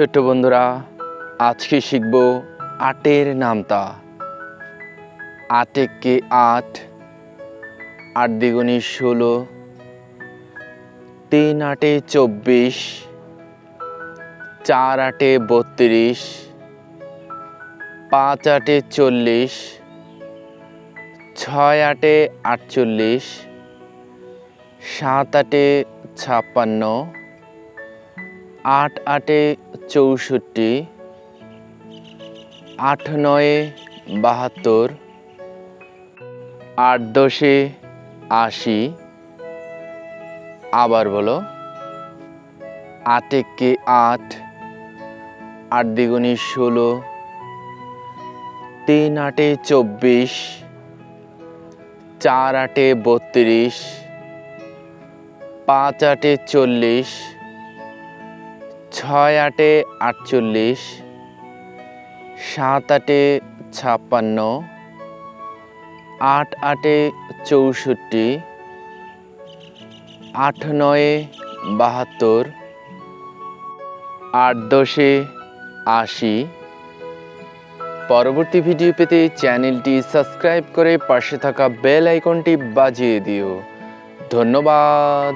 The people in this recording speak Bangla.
ছোট্ট বন্ধুরা, আজকে শিখব আটের নামতা। আট একে আট, আট দ্বিগুণে 16, 3 আটে 24, 4 আটে 32, 5 আটে 40, 6 আটে 48, 7 আটে 56, 8 আটে 64, 8 নয়ে 72, 8 দশে 80। আবার বলো, 8 একে 8, 8 দ্বিগুণে 16, 3 আটে 24, 4 আটে 32, 5 আটে 40, 6 আটে 48, 7 আটে 56, 8 আটে 64, 8 নয়ে 72, 8 দশে 80। পরবর্তী ভিডিও পেতে চ্যানেলটি সাবস্ক্রাইব করে পাশে থাকা বেল আইকনটি বাজিয়ে দিও। ধন্যবাদ।